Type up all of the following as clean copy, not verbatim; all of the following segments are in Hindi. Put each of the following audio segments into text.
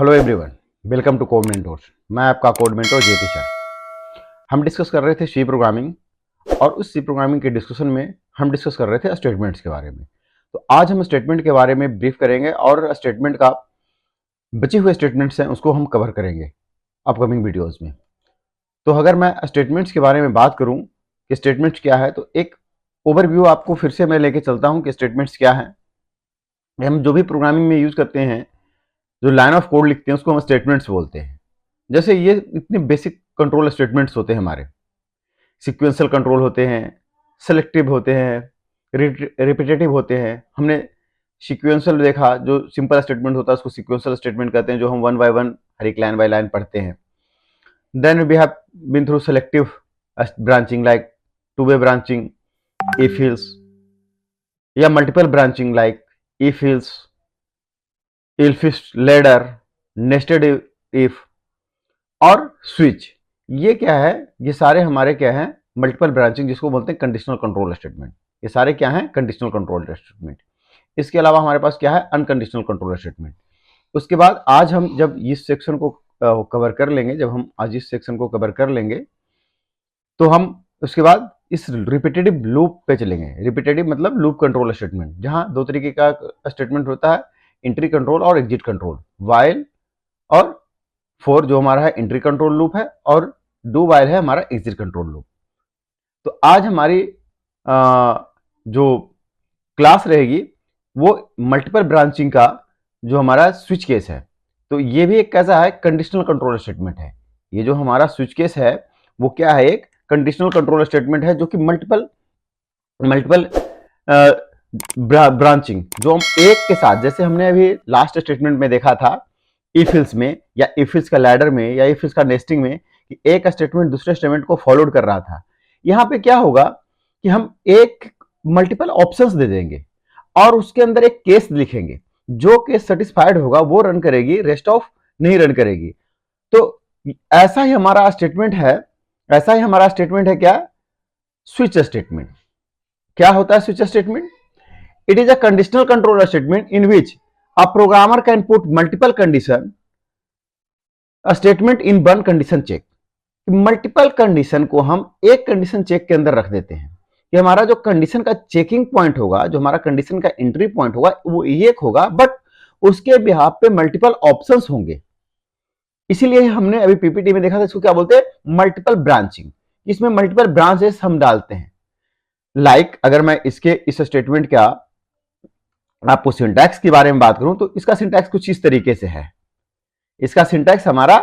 Hello everyone, welcome to code mentors. मैं आपका कोड मेंटोर जेपी सर। हम डिस्कस कर रहे थे सी प्रोग्रामिंग, और उस सी प्रोग्रामिंग के डिस्कशन में हम डिस्कस कर रहे थे स्टेटमेंट्स के बारे में। तो आज हम स्टेटमेंट के बारे में ब्रीफ करेंगे और स्टेटमेंट का बचे हुए स्टेटमेंट्स हैं उसको हम कवर करेंगे अपकमिंग वीडियोज़ में। तो अगर मैं स्टेटमेंट्स के बारे में बात करूँ कि स्टेटमेंट्स क्या है, तो एक ओवरव्यू आपको फिर से मैं लेके चलता हूँ कि स्टेटमेंट्स क्या है। हम जो भी प्रोग्रामिंग में यूज़ करते हैं, जो लाइन ऑफ कोड लिखते हैं, उसको हम स्टेटमेंट्स बोलते हैं। जैसे ये इतने बेसिक कंट्रोल स्टेटमेंट्स होते हैं हमारे। सीक्वेंशियल कंट्रोल होते हैं, सेलेक्टिव होते हैं, रिपीटेटिव होते हैं। हमने सीक्वेंशियल देखा, जो सिंपल स्टेटमेंट होता है उसको सीक्वेंशियल स्टेटमेंट कहते हैं, जो हम वन बाय वन हर एक लाइन बाय लाइन पढ़ते हैं। Then we have been through selective branching like two way branching, if else, या multiple branching like if else, if ladder, nested if or switch. ये क्या है? ये सारे हमारे क्या है? मल्टीपल ब्रांचिंग, जिसको बोलते हैं कंडीशनल कंट्रोल स्टेटमेंट। ये सारे क्या हैं? Conditional control statement. इसके अलावा हमारे पास क्या है? Unconditional control statement. उसके बाद आज हम जब इस सेक्शन को कवर कर लेंगे, जब हम आज इस सेक्शन को कवर कर लेंगे, तो हम उसके बाद इस रिपीटेटिव लूप पे चलेंगे। रिपीटेटिव मतलब लूप कंट्रोल स्टेटमेंट, जहां दो तरीके का स्टेटमेंट होता है, एंट्री कंट्रोल और एग्जिट कंट्रोल। वाइल और फॉर जो हमारा है एंट्री कंट्रोल लूप है, और डू वाइल है हमारा एग्जिट कंट्रोल लूप। तो आज हमारी जो क्लास रहेगी वो मल्टीपल ब्रांचिंग का जो हमारा स्विच केस है। तो ये भी एक कैसा है? कंडीशनल कंट्रोल स्टेटमेंट है। ये जो हमारा स्विच केस है वो क्या है? एक कंडीशनल कंट्रोल स्टेटमेंट है, जो कि मल्टीपल ब्रांचिंग, जो हम एक के साथ, जैसे हमने अभी लास्ट स्टेटमेंट में देखा था इफ एल्स में, या इफ एल्स का लैडर में, या इफ एल्स का नेस्टिंग में, कि एक स्टेटमेंट दूसरे स्टेटमेंट को फॉलोड कर रहा था। यहाँ पे क्या होगा कि हम एक मल्टीपल ऑप्शंस दे देंगे और उसके अंदर एक केस लिखेंगे। जो केस सेटिस्फाइड होगा वो रन करेगी, रेस्ट ऑफ नहीं रन करेगी। तो ऐसा ही हमारा स्टेटमेंट है। ऐसा ही हमारा स्टेटमेंट है क्या? Switch statement. क्या होता है switch statement? It is a conditional control statement in which a programmer can put multiple condition a statement in one condition check। Multiple condition को हम एक कंडीशन चेक के अंदर रख देते हैं कि हमारा जो कंडीशन का चेकिंग पॉइंट होगा, जो हमारा कंडीशन का एंट्री पॉइंट होगा, वो एक होगा, बट उसके बिहाफ पे मल्टीपल ऑप्शंस होंगे। इसीलिए हमने अभी पीपीटी में देखा था, इसको क्या बोलते हैं? Multiple branching. इसमें मल्टीपल ब्रांचेस हम डालते हैं। लाइक अगर मैं इसके इस स्टेटमेंट का आपको सिंटैक्स के बारे में बात करूं, तो इसका सिंटैक्स कुछ इस तरीके से है। इसका सिंटैक्स हमारा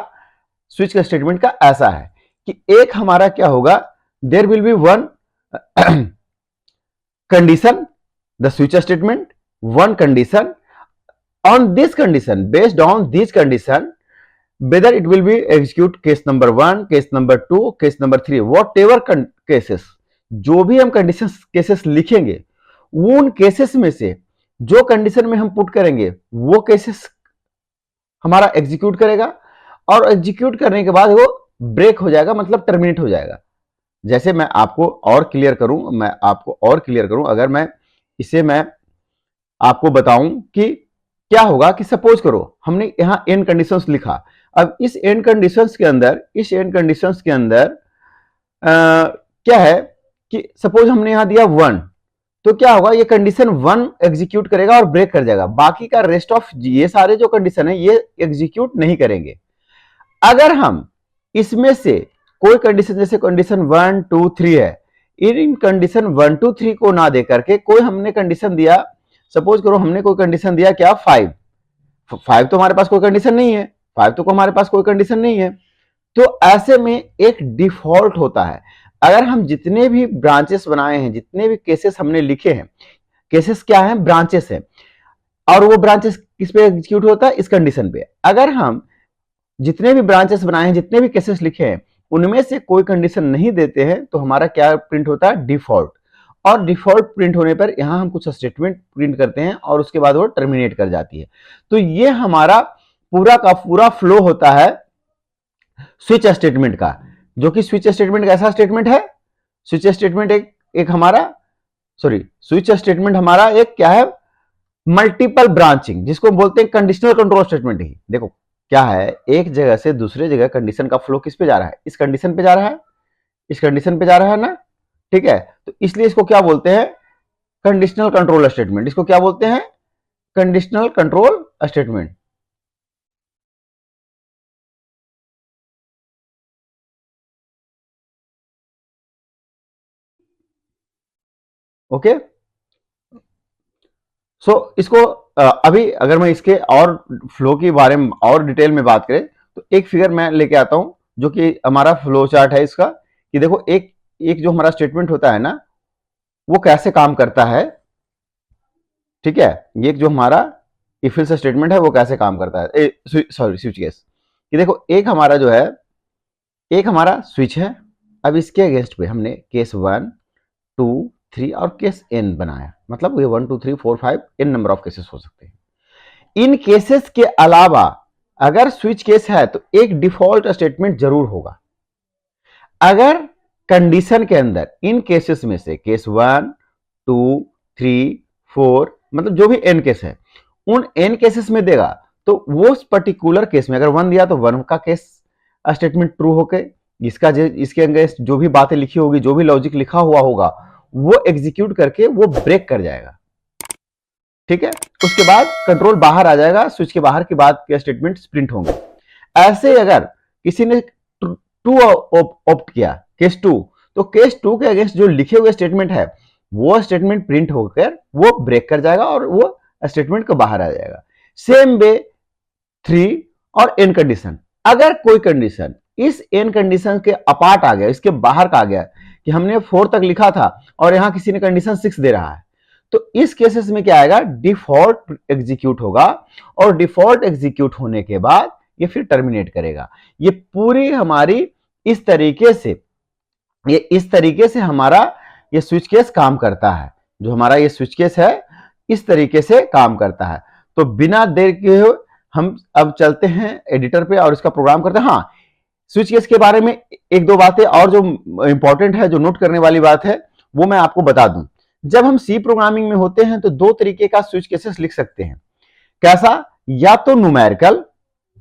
स्विच का स्टेटमेंट का ऐसा है कि एक हमारा क्या होगा? There will be one condition, the switch statement, one condition, on this condition, based on this condition, whether it will be execute case number 1, case number 2, case number 3, whatever cases, जो भी हम कंडीशन केसेस लिखेंगे, उन केसेस में से जो कंडीशन में हम पुट करेंगे वो केसेस हमारा एग्जीक्यूट करेगा, और एग्जीक्यूट करने के बाद वो ब्रेक हो जाएगा, मतलब टर्मिनेट हो जाएगा। जैसे मैं आपको और क्लियर करूं, अगर मैं इसे मैं आपको बताऊं कि क्या होगा कि सपोज करो हमने यहां एन कंडीशंस लिखा। अब इस एन कंडीशंस के अंदर क्या है कि सपोज हमने यहां दिया 1, तो क्या होगा? ये कंडीशन 1 एग्जीक्यूट करेगा और ब्रेक कर जाएगा। बाकी का रेस्ट ऑफ ये सारे जो कंडीशन है ये एग्जीक्यूट नहीं करेंगे। अगर हम इसमें से कोई कंडीशन, जैसे कंडीशन 1 2 3 है, इन कंडीशन 1 2 3 को ना दे करके कोई हमने कंडीशन दिया, सपोज करो हमने कोई कंडीशन दिया क्या? 5 तो हमारे पास कोई कंडीशन नहीं है, 5 तो हमारे पास कोई कंडीशन नहीं है। तो ऐसे में एक डिफॉल्ट होता है। अगर हम जितने भी ब्रांचेस बनाए हैं, जितने भी केसेस हमने लिखे हैं, केसेस क्या है? ब्रांचेस है, और वो ब्रांचेस किस पे एग्जीक्यूट होता है? इस कंडीशन पे। अगर हम जितने भी ब्रांचेस बनाए हैं, जितने भी केसेस लिखे हैं, उनमें से कोई कंडीशन नहीं देते हैं, तो हमारा क्या प्रिंट होता है? डिफॉल्ट। और डिफॉल्ट प्रिंट होने पर यहां हम कुछ स्टेटमेंट प्रिंट करते हैं और उसके बाद वो टर्मिनेट कर जाती है। तो ये हमारा पूरा का पूरा फ्लो होता है स्विच स्टेटमेंट का, जो कि स्विच स्टेटमेंट कैसा स्टेटमेंट है? स्विच स्टेटमेंट एक हमारा स्विच स्टेटमेंट हमारा एक क्या है? मल्टीपल ब्रांचिंग, जिसको बोलते हैं कंडीशनल कंट्रोल स्टेटमेंट ही। देखो क्या है, एक जगह से दूसरे जगह कंडीशन का फ्लो किस पे जा रहा है, इस कंडीशन पे जा रहा है, इस कंडीशन पे जा रहा है ना, ठीक है। तो इसलिए इसको क्या बोलते हैं, कंडीशनल कंट्रोल स्टेटमेंट। इसको क्या बोलते हैं, कंडीशनल कंट्रोल स्टेटमेंट। ओके, सो इसको अभी अगर मैं इसके और फ्लो के बारे में और डिटेल में बात करें तो एक फिगर मैं लेके आता हूं जो कि हमारा फ्लो चार्ट है इसका, कि देखो एक एक जो हमारा स्टेटमेंट होता है ना वो कैसे काम करता है, ठीक है। ये जो हमारा इफ एल्स स्टेटमेंट है वो कैसे काम करता है, सॉरी स्विच केस, कि देखो एक हमारा जो है, एक हमारा स्विच है, अब इसके अगेंस्ट पे हमने केस 1 2 3 और केस n बनाया, मतलब ये 1 2 3 4 5 n नंबर ऑफ केसेस हो सकते हैं। इन केसेस के अलावा अगर स्विच केस है तो एक डिफॉल्ट स्टेटमेंट जरूर होगा। अगर कंडीशन के अंदर इन केसेस में से केस 1 2 3 4 मतलब जो भी n केस है उन n केसेस में देगा तो वो पर्टिकुलर केस में अगर 1 दिया तो 1 का केस स्टेटमेंट ट्रू होके इसके अगेंस्ट जो भी बातें लिखी होगी, जो भी लॉजिक लिखा हुआ होगा वो एग्जीक्यूट करके वो ब्रेक कर जाएगा, ठीक है। उसके बाद कंट्रोल बाहर आ जाएगा, स्विच के बाहर के बाद के स्टेटमेंट प्रिंट होंगे। ऐसे अगर किसी ने टू ऑप्ट किया केस 2 तो केस 2 के अगेंस्ट जो लिखे हुए स्टेटमेंट है वो स्टेटमेंट प्रिंट होकर वो ब्रेक कर जाएगा और वो स्टेटमेंट को बाहर आ जाएगा। सेम वे 3 और n कंडीशन, अगर कोई कंडीशन इस n कंडीशन के अपार्ट आ गया, इसके बाहर का आ गया, कि हमने 4 तक लिखा था और यहां किसी ने कंडीशन 6 दे रहा है, तो इस केसेस में क्या आएगा, डिफॉल्ट एग्जीक्यूट होगा और डिफॉल्ट एग्जीक्यूट होने के बाद ये फिर टर्मिनेट करेगा। ये पूरी हमारी इस तरीके से हमारा ये स्विच केस काम करता है। जो हमारा ये स्विच केस है इस तरीके से काम करता है। तो बिना देर के हम अब चलते हैं एडिटर पे और इसका प्रोग्राम करते हैं। हाँ, स्विच केस के बारे में एक दो बातें और जो इंपॉर्टेंट है, जो नोट करने वाली बात है वो मैं आपको बता दूं। जब हम सी प्रोग्रामिंग में होते हैं तो दो तरीके का स्विच केसेस लिख सकते हैं। कैसा, या तो न्यूमेरिकल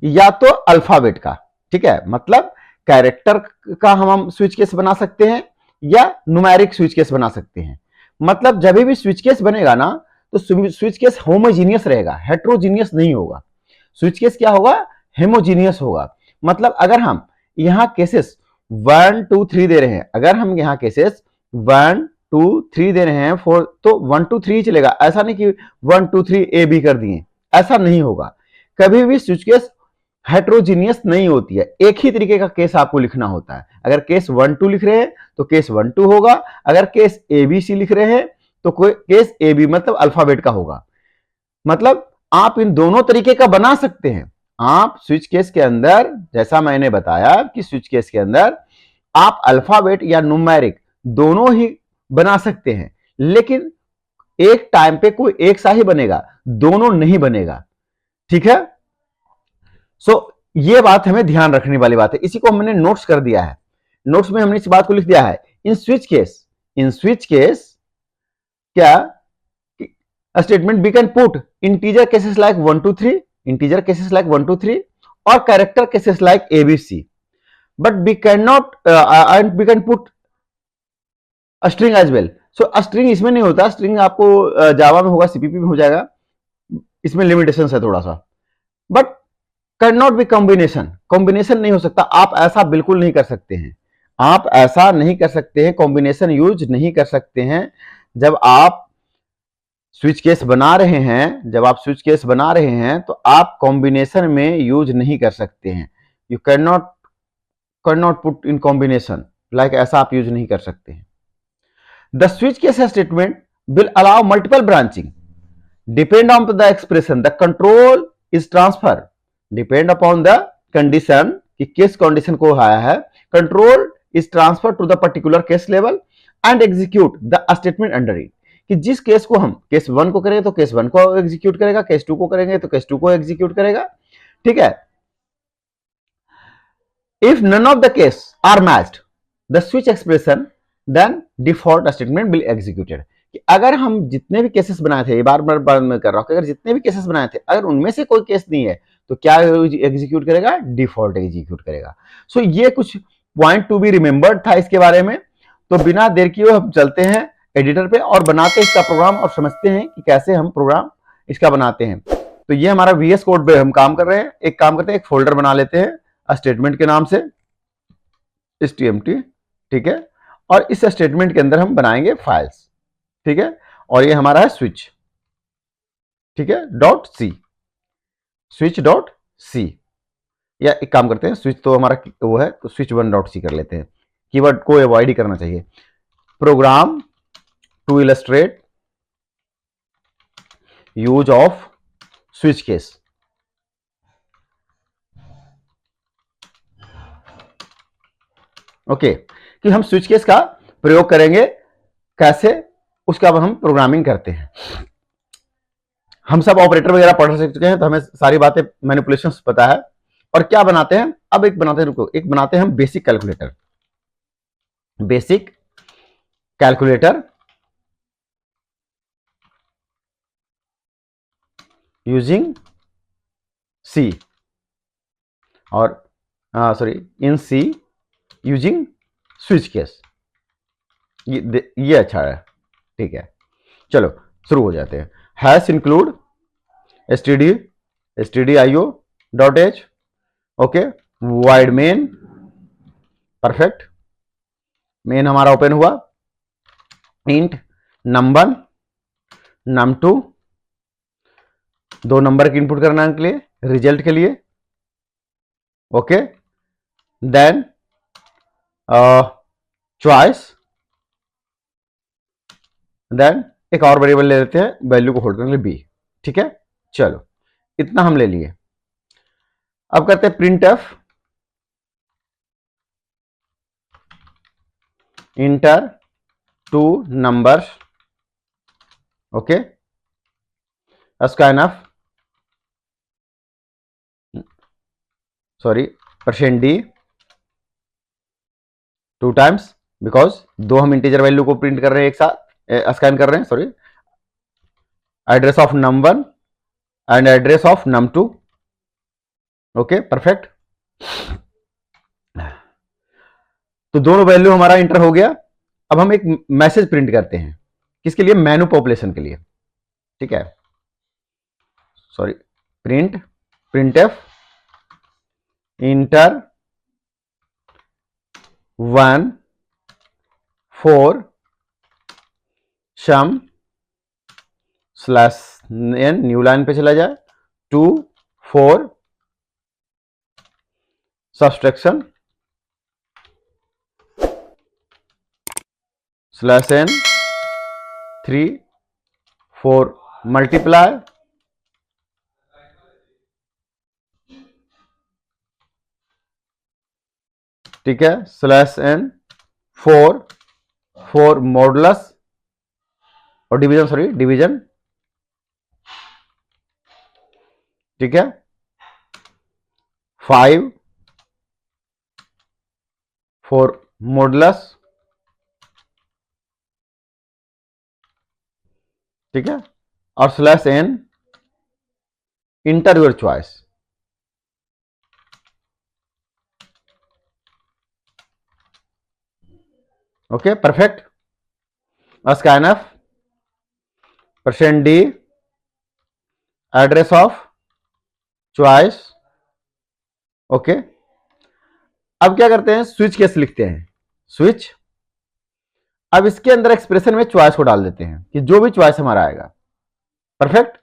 या तो अल्फाबेट का, ठीक है। मतलब कैरेक्टर का हम स्विच केस बना सकते हैं या न्यूमेरिक स्विच केस बना सकते हैं। मतलब जब भी स्विच केस बनेगा ना तो स्विच केस होमोजीनियस रहेगा, हेट्रोजीनियस नहीं होगा। स्विच केस क्या होगा, हेमोजीनियस होगा। मतलब अगर हम यहां केसेस 1 2 3 दे रहे हैं, अगर हम यहां केसेस 1 2 3 दे रहे हैं 4 तो 1 2 3 चलेगा। ऐसा नहीं कि 1 2 3 ए बी कर दिए, ऐसा नहीं होगा। कभी भी स्विच केस हेट्रोजीनियस नहीं होती है, एक ही तरीके का केस आपको लिखना होता है। अगर केस 1 2 लिख रहे हैं तो केस 1 2 होगा, अगर केस ए बी सी लिख रहे हैं तो कोई केस ए बी मतलब अल्फाबेट का होगा। मतलब आप इन दोनों तरीके का बना सकते हैं। आप स्विच केस के अंदर, जैसा मैंने बताया कि स्विच केस के अंदर आप अल्फाबेट या न्यूमेरिक दोनों ही बना सकते हैं, लेकिन एक टाइम पे कोई एक सा ही बनेगा, दोनों नहीं बनेगा, ठीक है। सो ये बात हमें ध्यान रखने वाली बात है। इसी को हमने नोट्स कर दिया है, नोट्स में हमने इस बात को लिख दिया है। इन स्विच केस क्या statement we can put integer cases like 1 2 3, integer cases like 1 2 3 और character cases like ABC, but we cannot and we can put a string as well. So a string इसमें नहीं होता, स्ट्रिंग आपको जावा में होगा, सीपीपी में हो जाएगा, इसमें लिमिटेशन है थोड़ा सा। But can not be combination नहीं हो सकता। आप ऐसा बिल्कुल नहीं कर सकते हैं, आप ऐसा नहीं कर सकते हैं, कॉम्बिनेशन यूज नहीं कर सकते हैं। जब आप स्विच केस बना रहे हैं, तो आप कॉम्बिनेशन में यूज नहीं कर सकते हैं। You can not put in combination, like ऐसा आप यूज नहीं कर सकते हैं। The switch case statement will allow multiple branching depend on the expression the control is transfer depend upon the condition कि किस कंडीशन को आया है, control is transfer to the particular case लेवल and execute the statement under it, कि जिस केस को हम केस 1 को करेंगे तो केस 1 को एग्जीक्यूट करेगा, केस 2 को करेंगे तो केस 2 को एग्जीक्यूट करेगा, ठीक है। If none of the case are matched the switch expression then default statement will executed, कि अगर हम जितने भी केसेस बनाए थे, ये बार बार मैं कर रहा हूं, अगर जितने भी केसेस बनाए थे अगर उनमें से कोई केस नहीं है तो क्या एग्जीक्यूट करेगा, डिफॉल्ट एग्जीक्यूट करेगा। सो ये कुछ पॉइंट टू बी रिमेंबर्ड था इसके बारे में। तो बिना देर किए हम चलते हैं एडिटर पे और बनाते हैं इसका प्रोग्राम और समझते हैं कि कैसे हम प्रोग्राम इसका बनाते हैं। तो ये हमारा VS कोड पे हम काम कर रहे हैं। एक काम करते हैं, एक फोल्डर बना लेते हैं स्टेटमेंट के नाम से stmt, ठीक है। और इस स्टेटमेंट के अंदर हम बनाएंगे फाइल्स, ठीक है। और ये हमारा है स्विच, ठीक है, dot C, switch dot C. या एक काम करते हैं, स्विच तो हमारा वो है तो स्विच वन डॉट सी कर लेते हैं। कीवर्ड को अवॉइड ही करना चाहिए। Program to illustrate use of switch case. Okay, कि हम स्विच केस का प्रयोग करेंगे कैसे, उसका हम प्रोग्रामिंग करते हैं। हम सब ऑपरेटर वगैरह पढ़ चुके हैं तो हमें सारी बातें मैनिपुलेशंस पता है। और क्या बनाते हैं, अब एक बनाते हैं, रुको, एक बनाते हैं हम basic calculator. Basic calculator using C, और sorry in C using switch case. ये अच्छा है, ठीक है। चलो शुरू हो जाते हैं। Hash include stdio dot H, okay, wide main, perfect, main हमारा ओपन हुआ। इंट नंबर num2, 2 नंबर की इनपुट करना के लिए, रिजल्ट के लिए, ओके। देन चॉइस, देन एक और वेरिएबल ले लेते हैं वैल्यू को होल्ड करने के लिए बी, ठीक है। चलो इतना हम ले लिए। अब करते हैं print F inter two numbers, okay, scanf, sorry %d 2 times, because 2 हम इंटीजर वैल्यू को प्रिंट कर रहे हैं एक साथ, स्कैन कर रहे हैं, sorry, address of num1 and address of num2, okay, perfect. तो दोनों वैल्यू हमारा इंटर हो गया। अब हम एक मैसेज प्रिंट करते हैं, किसके लिए, मेनू पॉपुलेशन के लिए, ठीक है। सॉरी, प्रिंटफ इंटर 1 4 सम /n, न्यू लाइन पे चला जाए, 2 4 सब्सट्रैक्शन /n 3 4 मल्टीप्लाई, ठीक है, /n 4 4 मॉडुलस और डिवीजन, सॉरी डिवीजन, ठीक है, 5 4 मॉडुलस, ठीक है, और /n inter your choice, okay, perfect. Scanf %d address of choice, okay. अब क्या करते हैं, स्विच केस लिखते हैं, स्विच। अब इसके अंदर एक्सप्रेशन में चॉइस को डाल देते हैं कि जो भी चॉइस हमारा आएगा, परफेक्ट।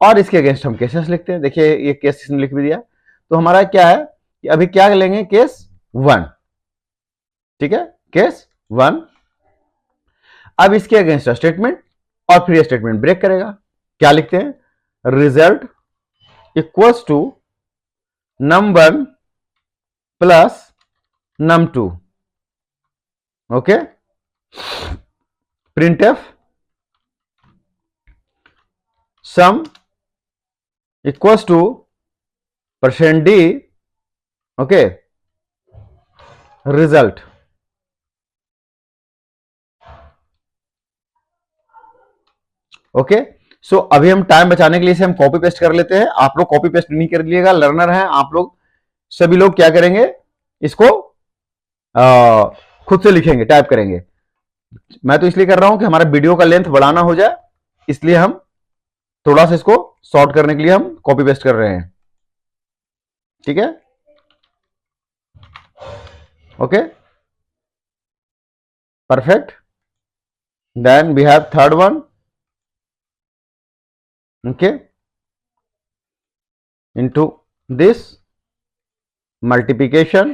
और इसके अगेंस्ट हम केसेस लिखते हैं। देखिए ये केस इसने लिख भी दिया। तो हमारा क्या है कि अभी क्या लेंगे, केस 1, ठीक है, केस 1। अब इसके अगेंस्ट स्टेटमेंट और फिर स्टेटमेंट ब्रेक करेगा। क्या लिखते हैं, result equals to num1 plus num2, okay. Printf sum equals to %d, okay, result, okay. So अभी हम टाइम बचाने के लिए इसे हम कॉपी पेस्ट कर लेते हैं। आप लोग कॉपी पेस्ट नहीं कर लीजिएगा, लर्नर हैं आप लोग, सभी लोग क्या करेंगे, इसको खुद से लिखेंगे, टाइप करेंगे। मैं तो इसलिए कर रहा हूं कि हमारा वीडियो का लेंथ बढ़ाना हो जाए, इसलिए हम थोड़ा सा इसको शॉर्ट करने के लिए हम कॉपी पेस्ट कर रहे हैं। ठीक है, okay, perfect. Then we have third one, okay, into this multiplication,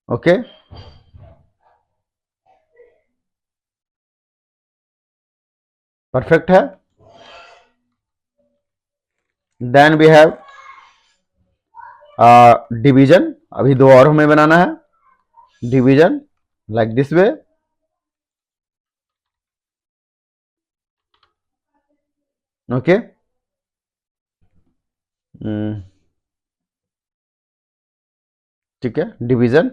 okay, perfect है। देन वी हैव डिवीजन, अभी दो और हमें बनाना है, division like this way, okay, ठीक है, डिवीजन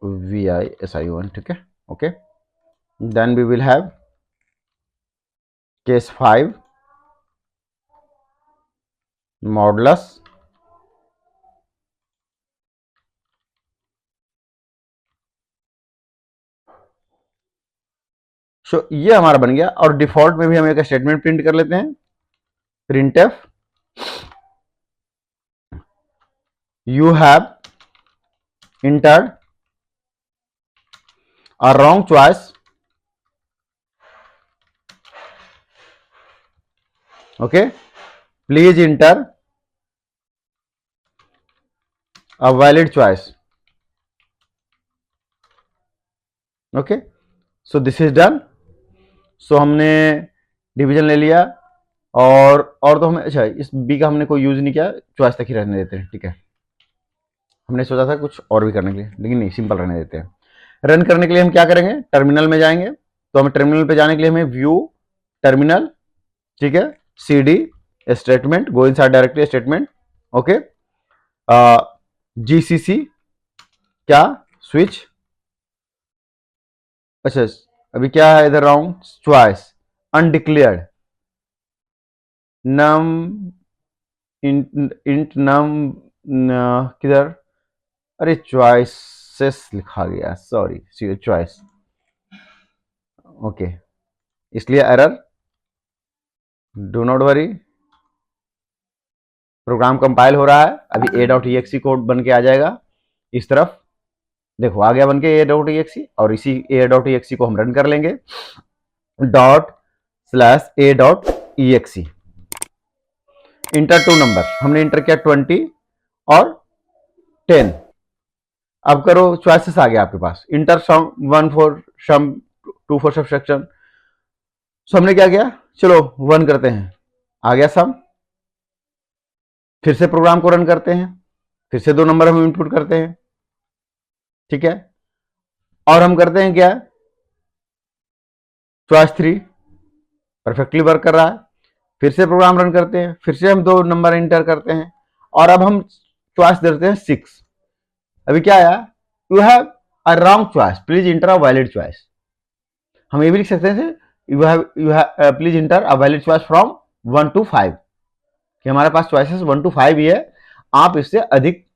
DIVISION, ठीक है, okay. Then we will have case 5 modulus, so ये हमारा बन गया। और डिफॉल्ट में भी हम एक स्टेटमेंट प्रिंट कर लेते हैं, printf you have entered a wrong choice, okay, please enter a valid choice, okay, so this is done। सो हमने डिवीजन ले लिया, और तो हमें, अच्छा इस बी का हमने कोई यूज नहीं किया, चॉइस तक ही रहने देते हैं, ठीक है। हमने सोचा था कुछ और भी करने के लिए, लेकिन नहीं, सिंपल रहने देते हैं। रन करने के लिए हम क्या करेंगे, टर्मिनल में जाएंगे। तो हमें टर्मिनल पे जाने के लिए हमें व्यू टर्मिनल, ठीक है, CD statement, go inside directly statement, okay, GCC क्या, स्विच, अच्छा अभी क्या है इधर, राउंड चॉइस अनडिक्लेयर्ड, नम इंट नम किधर, अरे चॉइसेस लिखा गया, सॉरी, चॉइस, ओके, इसलिए error, do not worry, program compile हो रहा है। अभी a.exe कोड बन के आ जाएगा इस तरफ, देखो आ गया बन के a.exe, और इसी a.exe को हम रन कर लेंगे, ./a.exe, इंटर 2 नंबर, हमने इंटर किया 20 और 10। अब करो, चॉइसेस आ गया आपके पास, enter sum 1 for sum, 2 for subtraction. So हमने क्या किया, चलो 1 करते हैं, आ गया सम, फिर से प्रोग्राम को रन करते हैं, फिर से 2 नंबर हम इनपुट करते हैं, ठीक है, और हम करते हैं क्या, चॉइस 3 परफेक्टली वर्क कर रहा है, फिर से प्रोग्राम रन करते हैं, फिर से हम 2 नंबर इंटर करते हैं, और अब हम चॉइस देते हैं 6। अभी क्या आया, you have a wrong choice, please inter a valid choice. हम ये भी लिख सकते हैं, you have please inter a valid choice from 1 to 5, कि हमारे पास चॉइसेस 1 to 5 ही है, आप इससे अधिक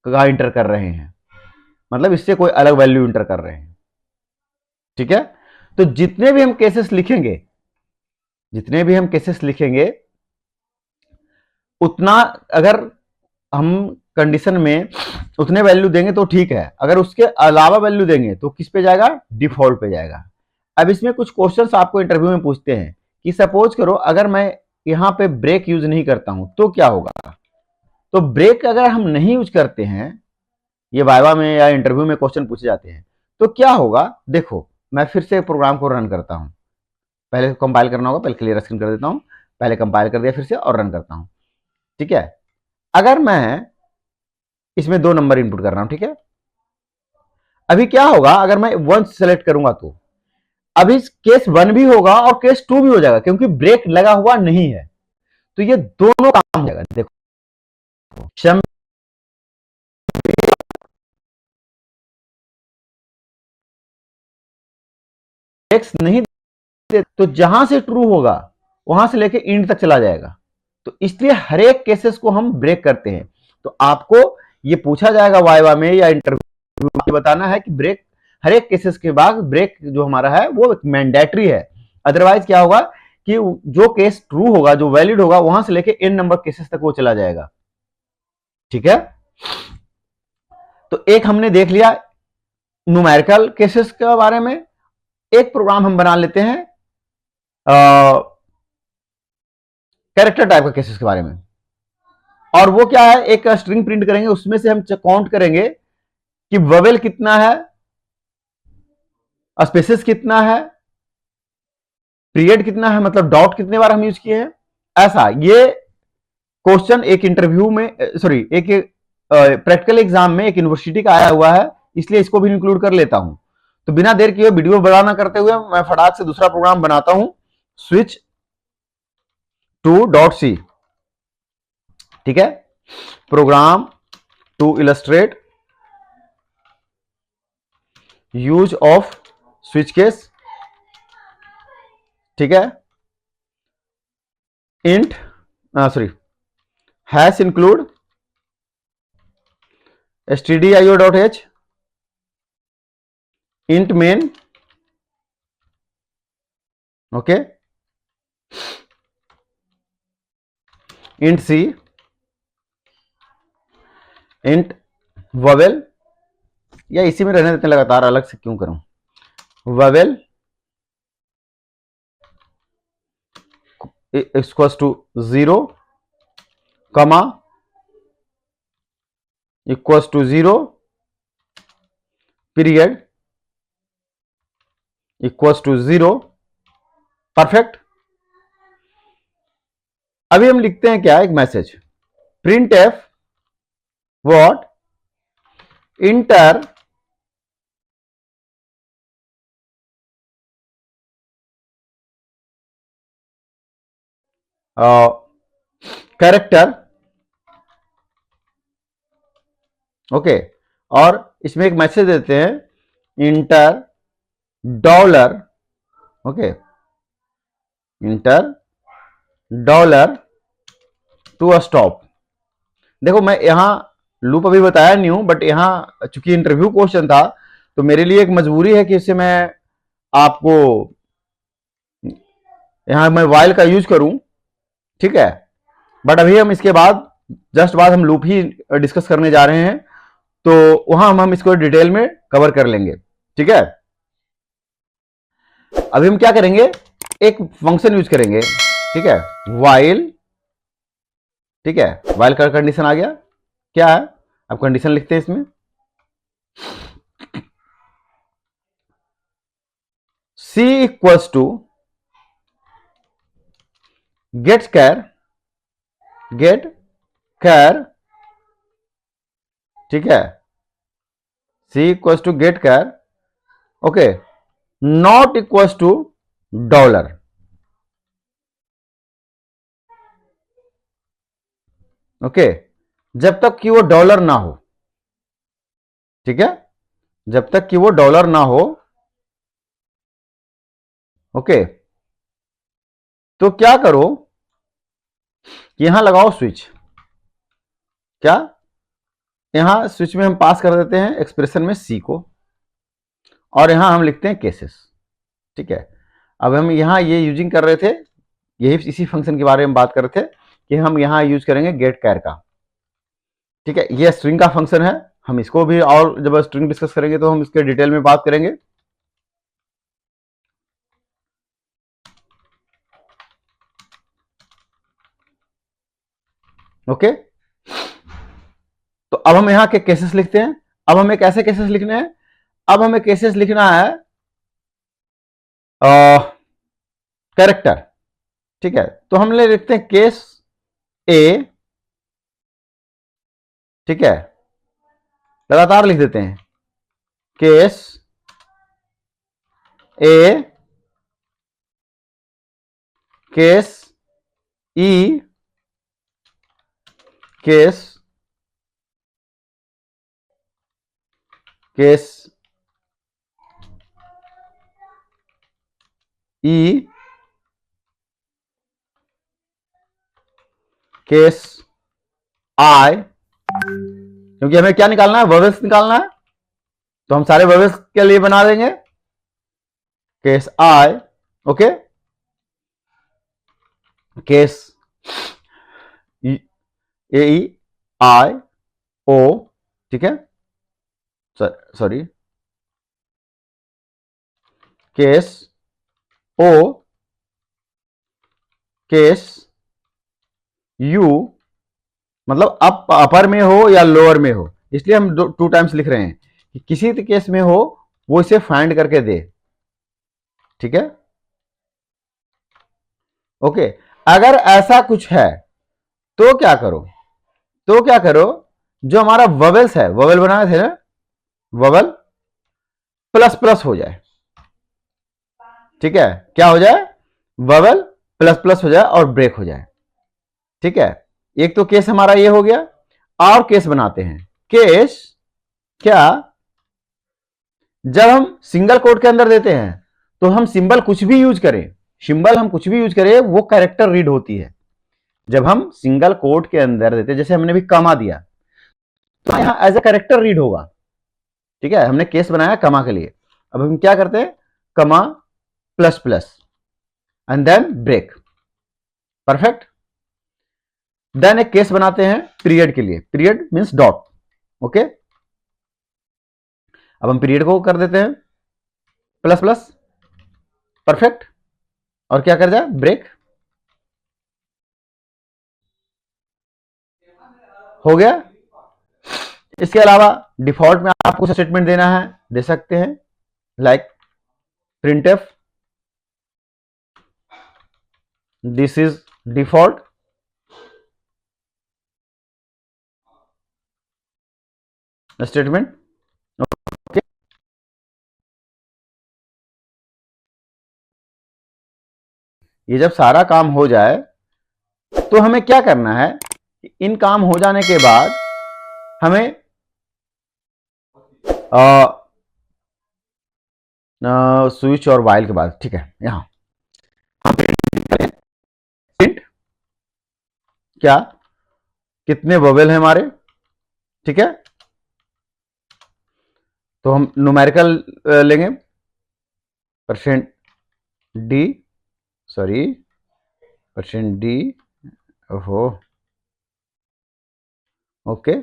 का इंटर कर रहे हैं, मतलब इससे कोई अलग वैल्यू इंटर कर रहे हैं, ठीक है। तो जितने भी हम केसेस लिखेंगे, उतना अगर हम कंडीशन में उतने वैल्यू देंगे तो ठीक है, अगर उसके अलावा वैल्यू देंगे तो किस पे जाएगा, डिफॉल्ट पे जाएगा। अब इसमें कुछ क्वेश्चंस आपको इंटरव्यू में पूछते हैं कि सपोज करो अगर मैं यहां पे ब्रेक यूज नहीं करता हूं तो क्या होगा। तो ब्रेक अगर हम नहीं यूज करते हैं, ये वाइवा में या इंटरव्यू में क्वेश्चन पूछे जाते हैं, तो क्या होगा, देखो मैं फिर से प्रोग्राम को रन करता हूं, पहले कंपाइल करना होगा, पहले क्लियर स्क्रीन कर देता हूं, पहले कंपाइल कर दिया फिर से और रन करता हूं, ठीक है। अगर मैं इसमें 2 नंबर इनपुट कर रहा हूं, ठीक है, अभी क्या होगा अगर मैं 1 सेलेक्ट करूंगा तो अभी केस 1 भी होगा और केस 2 भी हो जाएगा, क्योंकि ब्रेक लगा हुआ नहीं है, तो ये दोनों काम हो जाएगा। देखो ब्रेक्स नहीं दे तो जहां से ट्रू होगा वहां से लेके इंड तक चला जाएगा। तो इसलिए हर एक केसेस को हम ब्रेक करते हैं। तो आपको ये पूछा जाएगा वाइवा में या इंटरव्यू में, बताना है कि ब्रेक हर एक केसेस के बाद ब्रेक जो हमारा है वो मैंडेटरी है। अदरवाइज क्या होगा कि जो केस ट्रू होगा, जो वैलिड होगा, वहां से लेके एन नंबर केसेस तक वो चला जाएगा। ठीक है, तो एक हमने देख लिया न्यूमेरिकल केसेस के बारे में। एक प्रोग्राम हम बना लेते हैं कैरेक्टर टाइप का केसेस के बारे में। और वो क्या है, एक स्ट्रिंग प्रिंट करेंगे, उसमें से हम काउंट करेंगे कि ववेल कितना है, स्पेसेस कितना है, पीरियड कितना है, मतलब डॉट कितने बार हम यूज किए हैं। ऐसा ये क्वेश्चन एक इंटरव्यू में, सॉरी एक प्रैक्टिकल एग्जाम में एक यूनिवर्सिटी का आया हुआ है, इसलिए इसको भी इंक्लूड कर लेता हूं। तो बिना देर किए वीडियो बड़ा ना करते हुए मैं फटाक से दूसरा प्रोग्राम बनाता हूं, स्विच टू डॉट सी। ठीक है, program to illustrate use of switch case. ठीक है, int sorry hash include stdio.h int main, okay, int c, int vowel, या इसी में रहने देते हैं, लगातार अलग से क्यों करूं। vowel equals to 0, comma equals to 0, period equals to 0। Perfect. अभी हम लिखते हैं क्या, एक message, printf what enter character, okay, और इसमें एक मैसेज देते हैं enter dollar, okay, enter dollar to stop. देखो मैं यहां लूप अभी बताया नहीं हूं, बट यहां चूंकि इंटरव्यू क्वेश्चन था तो मेरे लिए एक मजबूरी है कि इससे मैं आपको यहां मैं वाइल का यूज करूं। ठीक है, बट अभी हम इसके बाद जस्ट बाद हम लूप ही डिस्कस करने जा रहे हैं, तो वहां हम इसको डिटेल में कवर कर लेंगे। ठीक है, अभी हम क्या करेंगे, एक फंक्शन यूज करेंगे। ठीक है, वाइल, ठीक है, वाइल का कंडीशन आ गया, क्या है, अब कंडीशन लिखते हैं इसमें, c equals to get char, ठीक है, c equals to get char, okay, not equals to dollar. Okay, जब तक कि वो डॉलर ना हो। ठीक है, जब तक कि वो डॉलर ना हो। ओके, तो क्या करो, यहां लगाओ स्विच। क्या, यहां स्विच में हम पास कर देते हैं एक्सप्रेशन में सी को, और यहां हम लिखते हैं केसेस। ठीक है, अब हम यहां ये यूजिंग कर रहे थे, यही इसी फंक्शन के बारे में बात कर रहे थे कि हम यहां यूज करेंगे गेट कैर का। ठीक है, ये स्ट्रिंग का फंक्शन है, हम इसको भी और जब स्ट्रिंग डिस्कस करेंगे तो हम इसके डिटेल में बात करेंगे। ओके, तो अब हम यहां के केसेस लिखते हैं। अब हमें कैसे केसेस लिखने हैं, अब हमें केसेस लिखना है कैरेक्टर। ठीक है, तो हम लिखते हैं केस ए। ठीक है, लगातार लिख देते हैं, case A, case E, case case E case I, क्योंकि हमें क्या निकालना है, ववेल्स निकालना है, तो हम सारे ववेल्स के लिए बना देंगे case I, okay, case A E I O, ठीक है, sorry, case O, case U, मतलब अपर में हो या लोअर में हो, इसलिए हम 2 टाइम्स लिख रहे हैं कि किसी केस में हो वो इसे फाइंड करके दे, ठीक है, ओके। अगर ऐसा कुछ है तो क्या करो, जो हमारा ववेल्स है, ववेल बनाए थे ना, ववेल प्लस प्लस हो जाए, ठीक है, क्या हो जाए, ववेल प्लस प्लस हो जाए और ब्रेक हो जाए, ठीक है। एक तो केस हमारा ये हो गया, और केस बनाते हैं, केस क्या, जब हम सिंगल कोट के अंदर देते हैं तो हम सिंबल कुछ भी यूज करें, वो कैरेक्टर रीड होती है। जब हम सिंगल कोट के अंदर देते हैं, जैसे हमने भी कमा दिया, तो यहां एज ए कैरेक्टर रीड होगा, ठीक है, हमने केस बनाया कमा के लिए। अब हम क्या करते हैं, comma plus plus and then break, perfect. Then एक केस बनाते हैं पीरियड के लिए, पीरियड मींस डॉट, ओके। अब हम पीरियड को कर देते हैं प्लस प्लस, परफेक्ट, और क्या कर जाए, ब्रेक, हो गया। इसके अलावा डिफॉल्ट में आपको स्टेटमेंट देना है, दे सकते हैं, like printf, this is default, statement, okay. ये जब सारा काम हो जाए तो हमें क्या करना है, इन काम हो जाने के बाद हमें स्विच और वाइल के बाद, ठीक है, यहां प्रिंट क्या, कितने वोवेल हैं हमारे, ठीक है, तो हम न्यूमेरिकल लेंगे, percent D, sorry percent D, ओहो, ओके,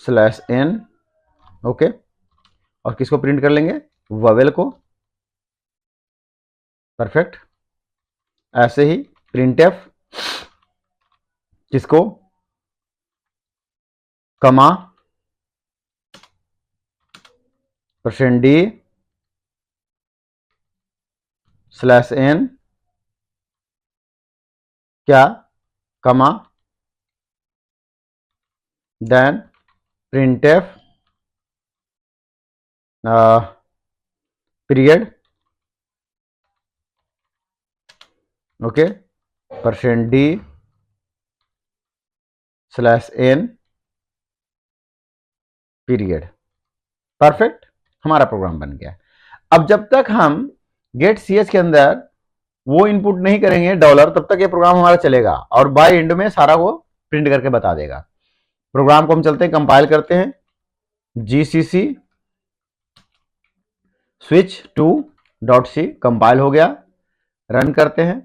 स्लैश एन, ओके, और किसको प्रिंट कर लेंगे, ववेल को, परफेक्ट। ऐसे ही प्रिंटफ, किसको, कमा परसेंट डी स्लैश एन, क्या, comma, then printf period, okay, percent D slash N period, perfect, हमारा प्रोग्राम बन गया। अब जब तक हम गेट सीएच के अंदर वो इनपुट नहीं करेंगे डॉलर, तब तक ये प्रोग्राम हमारा चलेगा और बाय एंड में सारा वो प्रिंट करके बता देगा। प्रोग्राम को हम चलते हैं, कंपाइल करते हैं, GCC switch two dot C, compile हो गया, रन करते हैं।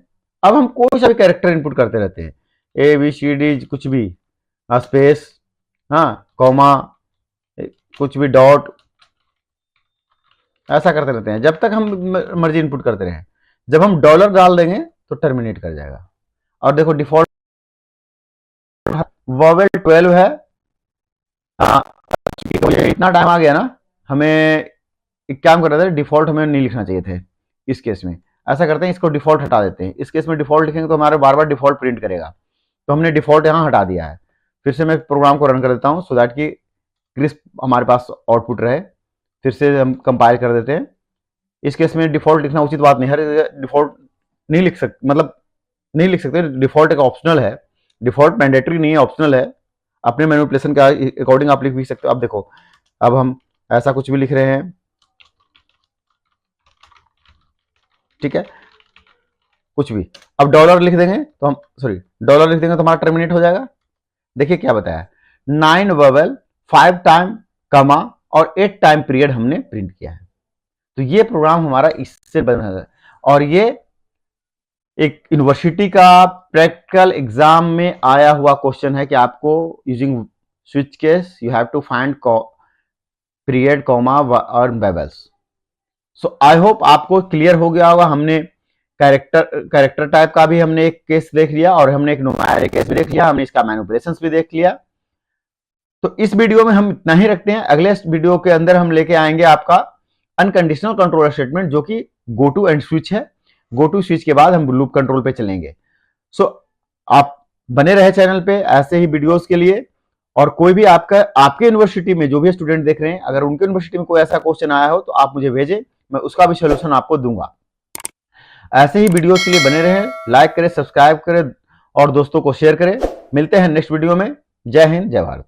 अब हम कोई सा भी कैरेक्टर इनपुट करते रहते हैं, ए बी सी डी, कुछ भी, स्पेस, हाँ, कॉमा, कुछ भी, डॉट, ऐसा करते रहते हैं जब तक हम मर्जी इनपुट करते रहें। जब हम डॉलर डाल देंगे तो टर्मिनेट कर जाएगा। और देखो डिफॉल्ट वोवेल 12 है, इतना टाइम आ गया ना, हमें एक काम कर रहे थे, डिफॉल्ट हमें नहीं लिखना चाहिए थे इस केस में। ऐसा करते हैं, इसको डिफॉल्ट हटा देते हैं, इस केस में डिफॉल्ट लिखेंगे तो हमारे बार बार डिफॉल्ट प्रिंट करेगा, तो हमने डिफॉल्ट यहाँ हटा दिया है। फिर से मैं प्रोग्राम को रन कर देता हूँ सो दैट कि क्रिस्प हमारे पास आउटपुट रहे। फिर से हम कंपाइल कर देते हैं। इस केस में डिफॉल्ट लिखना उचित बात नहीं, हर डिफॉल्ट नहीं लिख सकते, मतलब नहीं लिख सकते, डिफॉल्ट एक ऑप्शनल है, डिफॉल्ट मैंडेटरी नहीं है, ऑप्शनल है, अपने मैनिपुलेशन के अकॉर्डिंग आप लिख भी सकते हो। अब देखो, अब हम ऐसा कुछ भी लिख रहे हैं, ठीक है, कुछ भी। अब डॉलर लिख देंगे तो हम डॉलर लिख देंगे तो हमारा टर्मिनेट हो जाएगा। देखिए क्या बताया, 9 बबल 5 टाइम कमा और 8 टाइम पीरियड हमने प्रिंट किया है। तो ये प्रोग्राम हमारा इससे बना है और ये एक यूनिवर्सिटी का प्रैक्टिकल एग्जाम में आया हुआ क्वेश्चन है कि आपको using switch case you have to find period comma और बेबल्स। सो आई होप आपको क्लियर हो गया होगा। हमने कैरेक्टर टाइप का भी हमने एक केस देख लिया और हमने एक न्यूमेरिक केस भी देख लिया, हमने इसका मैनिपुलेशंस भी देख लिया। तो इस वीडियो में हम इतना ही रखते हैं। अगले वीडियो के अंदर हम लेके आएंगे आपका अनकंडीशनल कंट्रोलर स्टेटमेंट जो कि गो टू एंड स्विच है। गो टू स्विच के बाद हम लूप कंट्रोल पे चलेंगे। सो आप बने रहे चैनल पे ऐसे ही वीडियोस के लिए। और कोई भी आपके यूनिवर्सिटी में जो भी स्टूडेंट देख रहे हैं, अगर उनके यूनिवर्सिटी में कोई ऐसा क्वेश्चन आया हो तो आप मुझे भेजें, मैं उसका भी सोल्यूशन आपको दूंगा। ऐसे ही वीडियोस के लिए बने रहें, लाइक करें, सब्सक्राइब करें और दोस्तों को शेयर करें। मिलते हैं नेक्स्ट वीडियो में। जय हिंद, जय भारत।